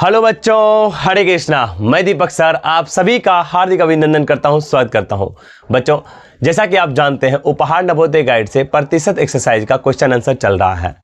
Hello बच्चों, हरे कृष्णा। मैं दीपक sir आप सभी का हार्दिक अभिनंदन करता हूं, स्वागत करता हूं। बच्चों, जैसा कि आप जानते हैं, उपहार नवोदय गाइड से प्रतिशत एक्सरसाइज का क्वेश्चन आंसर चल रहा है।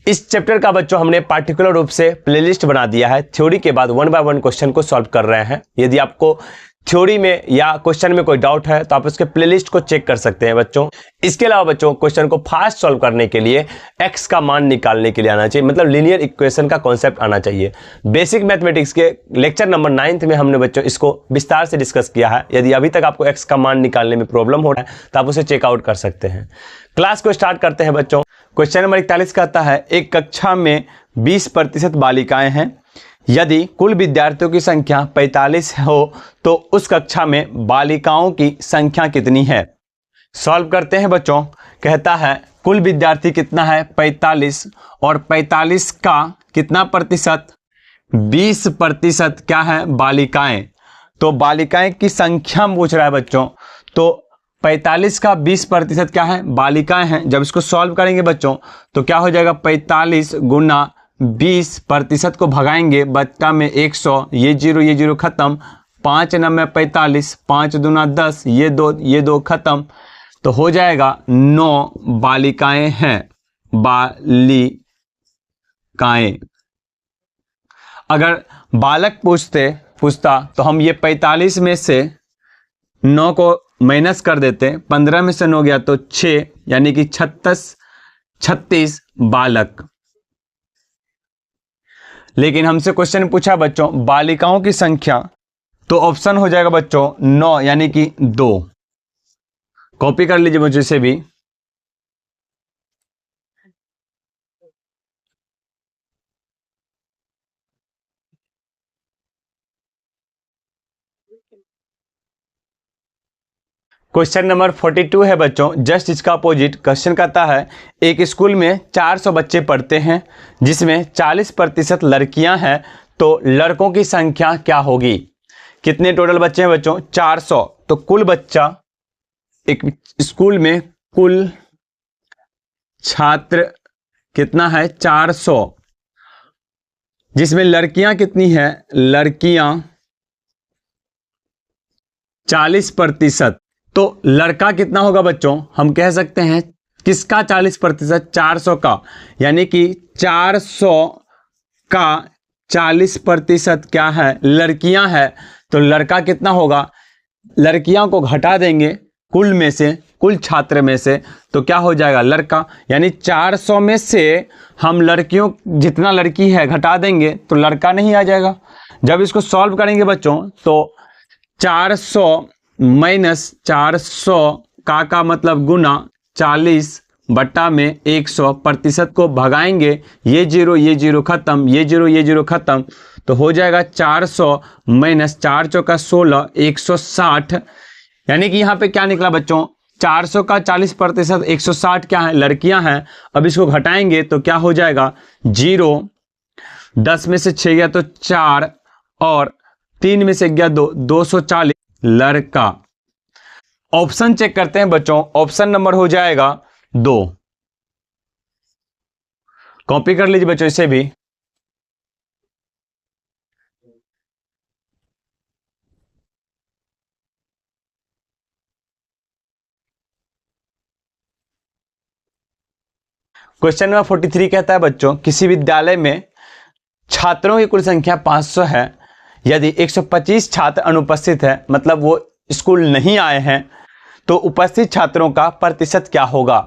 इस चैप्टर का बच्चों हमने पार्टिकुलर रूप से प्लेलिस्ट बना दिया है। थ्योरी के बाद 1 बाय 1 क्वेश्चन को सॉल्व कर रहे हैं। यदि आपको थ्योरी में या क्वेश्चन में कोई डाउट है तो आप उसके प्लेलिस्ट को चेक कर सकते हैं बच्चों। इसके अलावा बच्चों, क्वेश्चन को फास्ट सॉल्व करने के लिए एक्स का मान निकालने के लिए आना चाहिए, मतलब लीनियर इक्वेशन का कॉन्सेप्ट आना चाहिए। बेसिक मैथमेटिक्स के लेक्चर नंबर 9 में हमने बच्चों इसको विस्तार से डिस्कस किया है। यदि अभी तक आपको एक्स का मान निकालने में प्रॉब्लम हो रहा है तो आप उसे चेकआउट कर सकते हैं। क्लास को स्टार्ट करते हैं बच्चों। क्वेश्चन नंबर 41 कहता है, एक कक्षा में 20% बालिकाएं हैं। यदि कुल विद्यार्थियों की संख्या 45 हो तो उस कक्षा में बालिकाओं की संख्या कितनी है। सॉल्व करते हैं बच्चों। कहता है कुल विद्यार्थी कितना है 45, और 45 का कितना प्रतिशत 20% क्या है बालिकाएं। तो बालिकाएं की संख्या पूछ रहा है बच्चों। तो 45 का 20% क्या है बालिकाएं हैं। जब इसको सॉल्व करेंगे बच्चों तो क्या हो जाएगा, 45 गुना 20% को भगाएंगे बच्चा में 100, ये जीरो खत्म, 5 9 45, 5 दूना 10, ये दो खत्म, तो हो जाएगा 9 बालिकाएं हैं। बालिकाएं। अगर बालक पूछता तो हम ये 45 में से 9 को माइनस कर देते, 15 में से 9 गया तो 6, यानी कि 36 बालक। लेकिन हमसे क्वेश्चन पूछा बच्चों बालिकाओं की संख्या, तो ऑप्शन हो जाएगा बच्चों 9 यानी कि 2। कॉपी कर लीजिए बच्चों इसे भी। क्वेश्चन नंबर 42 है बच्चों, जस्ट इसका अपोजिट। क्वेश्चन कहता है एक स्कूल में 400 बच्चे पढ़ते हैं जिसमें 40% लड़कियां हैं, तो लड़कों की संख्या क्या होगी। कितने टोटल बच्चे हैं बच्चों 400। तो कुल बच्चा एक स्कूल में कुल छात्र कितना है 400, जिसमें लड़कियां कितनी है, लड़कियां 40%। तो लड़का कितना होगा बच्चों, हम कह सकते हैं किसका 40%, 400 का, यानी कि 400 का 40% क्या है लड़कियां है। तो लड़का कितना होगा, लड़कियों को घटा देंगे कुल में से, कुल छात्र में से, तो क्या हो जाएगा लड़का, यानी 400 में से हम लड़कियों जितना लड़की है घटा देंगे तो लड़का नहीं आ जाएगा। जब इसको सॉल्व करेंगे बच्चों तो 400 माइनस 400 का मतलब गुना 40 बट्टा में 100, प्रतिशत को भगाएंगे, ये जीरो खत्म, ये जीरो खत्म, तो हो जाएगा 400 माइनस 4 चौका 16, 160। यानी कि यहाँ पे क्या निकला बच्चों, 400 का 40%, 160 क्या है लड़कियां हैं। अब इसको घटाएंगे तो क्या हो जाएगा 0, 10 में से 6 गया तो 4, और 3 में से गया 2, 240 लड़का। ऑप्शन चेक करते हैं बच्चों। ऑप्शन नंबर हो जाएगा 2। कॉपी कर लीजिए बच्चों इसे भी। क्वेश्चन नंबर 43 कहता है बच्चों, किसी विद्यालय में छात्रों की कुल संख्या 500 है। यदि 125 छात्र अनुपस्थित है, मतलब वो स्कूल नहीं आए हैं, तो उपस्थित छात्रों का प्रतिशत क्या होगा।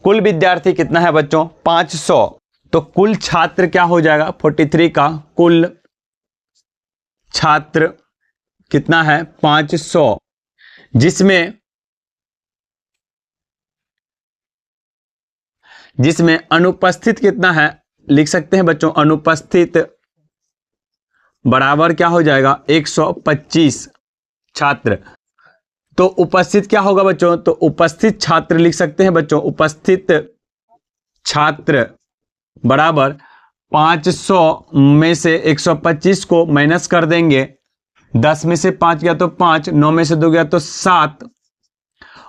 कुल विद्यार्थी कितना है बच्चों 500, तो कुल छात्र क्या हो जाएगा 43 का कुल छात्र कितना है 500, जिसमें अनुपस्थित कितना है, लिख सकते हैं बच्चों अनुपस्थित बराबर क्या हो जाएगा 125 छात्र। तो उपस्थित क्या होगा बच्चों, तो उपस्थित छात्र लिख सकते हैं बच्चों, उपस्थित छात्र बराबर 500 में से 125 को माइनस कर देंगे, 10 में से 5 गया तो 5, 9 में से 2 गया तो 7,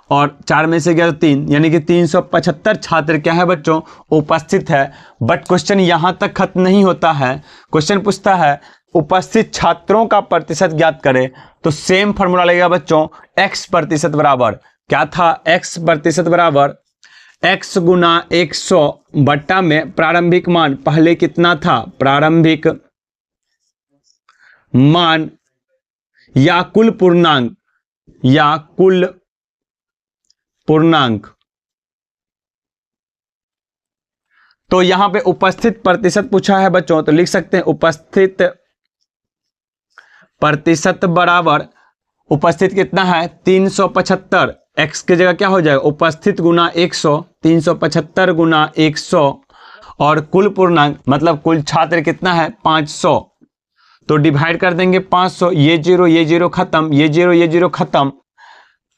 और 4 में से गया तो 3, यानी कि 375 छात्र क्या है बच्चों, उपस्थित है। बट क्वेश्चन यहां तक खत्म नहीं होता है। क्वेश्चन पूछता है उपस्थित छात्रों का प्रतिशत ज्ञात करें। तो सेम फॉर्मूला लगेगा बच्चों, x प्रतिशत बराबर क्या था, x प्रतिशत बराबर x गुना 100 बट्टा में प्रारंभिक मान, पहले कितना था, प्रारंभिक मान या कुल पूर्णांक, या कुल पूर्णांक। तो यहां पे उपस्थित प्रतिशत पूछा है बच्चों, तो लिख सकते हैं उपस्थित प्रतिशत बराबर, उपस्थित कितना है 375, x की जगह क्या हो जाएगा उपस्थित गुना 100, 375 गुना 100, और कुल पूर्णांक मतलब कुल छात्र कितना है 500। तो डिवाइड कर देंगे 500, ये जीरो खत्म, ये जीरो खत्म,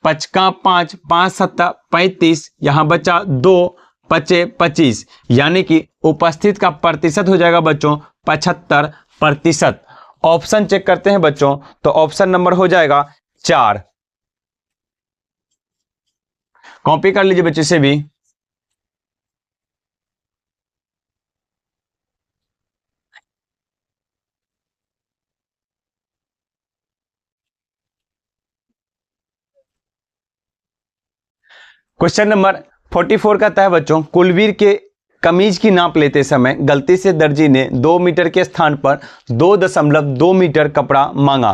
5 का 5, 5 7 35, यहां बचा 2, 5 25, यानी कि उपस्थित का प्रतिशत हो जाएगा बच्चों 75%। ऑप्शन चेक करते हैं बच्चों, तो ऑप्शन नंबर हो जाएगा 4। कॉपी कर लीजिए बच्चे से भी। क्वेश्चन नंबर 44 कहता है बच्चों, कुलवीर के कमीज की नाप लेते समय गलती से दर्जी ने 2 मीटर के स्थान पर 2.2 मीटर कपड़ा मांगा।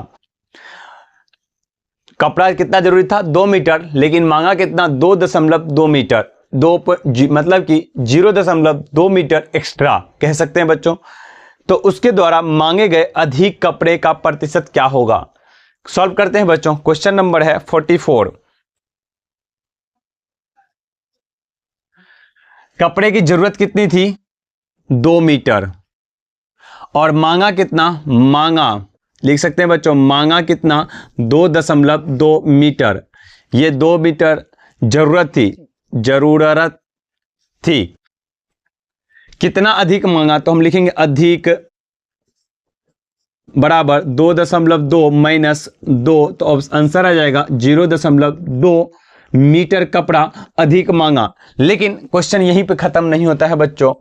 कपड़ा कितना जरूरी था 2 मीटर, लेकिन मांगा कितना 2.2 मीटर, मतलब कि 0.2 मीटर एक्स्ट्रा कह सकते हैं बच्चों। तो उसके द्वारा मांगे गए अधिक कपड़े का प्रतिशत क्या होगा। सॉल्व करते हैं बच्चों। क्वेश्चन नंबर है 44। कपड़े की जरूरत कितनी थी 2 मीटर, और मांगा कितना, मांगा लिख सकते हैं बच्चों, मांगा कितना 2.2 मीटर। ये 2 मीटर जरूरत थी। कितना अधिक मांगा, तो हम लिखेंगे अधिक बराबर 2.2 माइनस 2, तो आंसर आ जाएगा 0.2 मीटर कपड़ा अधिक मांगा। लेकिन क्वेश्चन यहीं पे खत्म नहीं होता है बच्चों।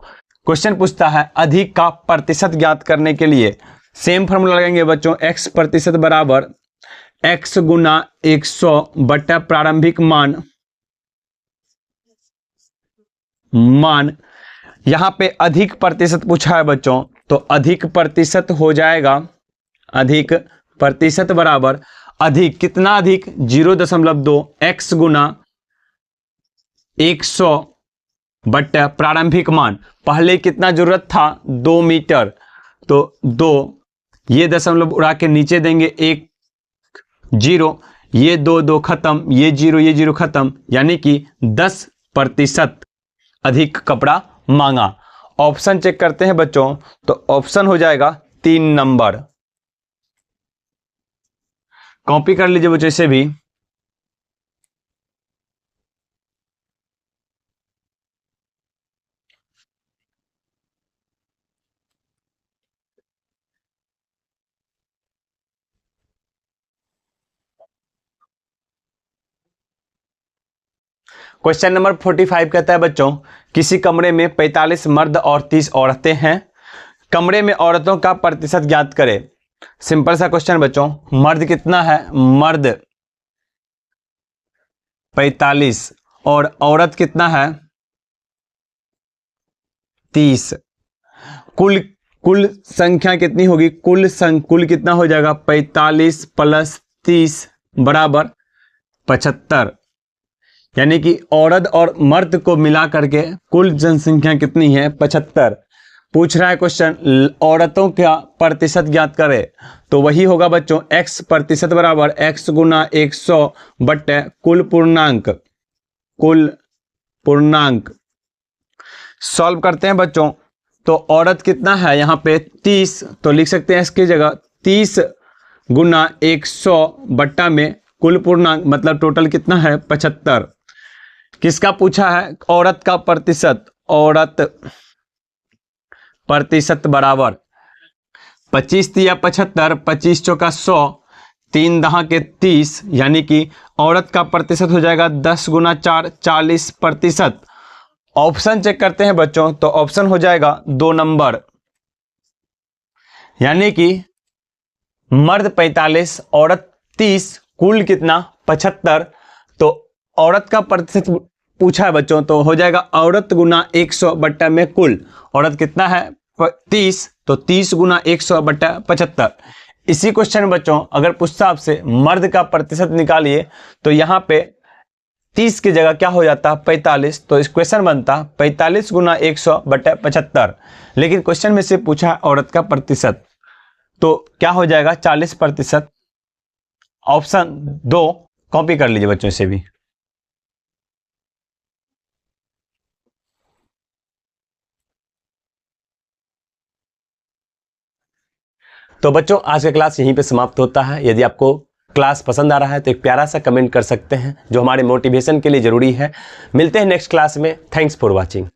क्वेश्चन पूछता है अधिक का प्रतिशत ज्ञात करने के लिए सेम फॉर्मूला लगाएंगे बच्चों, x प्रतिशत बराबर x गुना 100 बटा प्रारंभिक मान। यहां पे अधिक प्रतिशत पूछा है बच्चों, तो अधिक प्रतिशत हो जाएगा, अधिक प्रतिशत बराबर अधिक कितना, अधिक 0.2 x गुना 100 बटा प्रारंभिक मान। पहले कितना जरूरत था 2 मीटर, तो 2, ये दशमलव उड़ा के नीचे देंगे 1 0, ये 2 खत्म, ये जीरो खत्म, यानी कि 10% अधिक कपड़ा मांगा। ऑप्शन चेक करते हैं बच्चों, तो ऑप्शन हो जाएगा 3 नंबर। कॉपी कर लीजिए बच्चों इसे भी। क्वेश्चन नंबर 45 कहता है बच्चों, किसी कमरे में 45 मर्द और 30 औरतें हैं, कमरे में औरतों का प्रतिशत ज्ञात करें। सिंपल सा क्वेश्चन बच्चों, मर्द कितना है, मर्द 45 और औरत कितना है 30। कुल संख्या कितनी होगी, कुल कितना हो जाएगा 45 प्लस 30 बराबर 75, यानी कि औरत और मर्द को मिला करके कुल जनसंख्या कितनी है 75। पूछ रहा है क्वेश्चन औरतों का प्रतिशत ज्ञात करें, तो वही होगा बच्चों x प्रतिशत बराबर x गुना 100 बटे कुल पूर्णांक। सॉल्व करते हैं बच्चों, तो औरत कितना है यहाँ पे 30, तो लिख सकते हैं इसकी जगह 30 गुना 100 बट्टा में कुल पूर्णांक, मतलब टोटल कितना है 75। किसका पूछा है, औरत का प्रतिशत, औरत प्रतिशत बराबर 25 या 75, 25 चौका 100, 3 दहा के 30, यानी कि औरत का प्रतिशत हो जाएगा 10 गुना 4 40%। ऑप्शन चेक करते हैं बच्चों, तो ऑप्शन हो जाएगा 2 नंबर, यानी कि मर्द 45 औरत 30, कुल कितना 75। तो औरत का प्रतिशत पूछा है बच्चों, तो हो जाएगा औरत गुना 100 बट्टा में कुल। औरत कितना है 30, तो 30 गुना 100 बट्टा 75। इसी क्वेश्चन में बच्चों अगर पूछता आपसे मर्द का प्रतिशत निकालिए, तो यहाँ पे 30 की जगह क्या हो जाता 45, तो इस क्वेश्चन बनता 45 गुना 100 बट्टा 75। लेकिन क्वेश्चन में से पूछा है औरत का प्रतिशत, तो क्या हो जाएगा 40%। ऑप्शन 2 कॉपी कर लीजिए बच्चों से भी। तो बच्चों आज का क्लास यहीं पे समाप्त होता है। यदि आपको क्लास पसंद आ रहा है तो एक प्यारा सा कमेंट कर सकते हैं, जो हमारे मोटिवेशन के लिए जरूरी है। मिलते हैं नेक्स्ट क्लास में। Thanks for watching.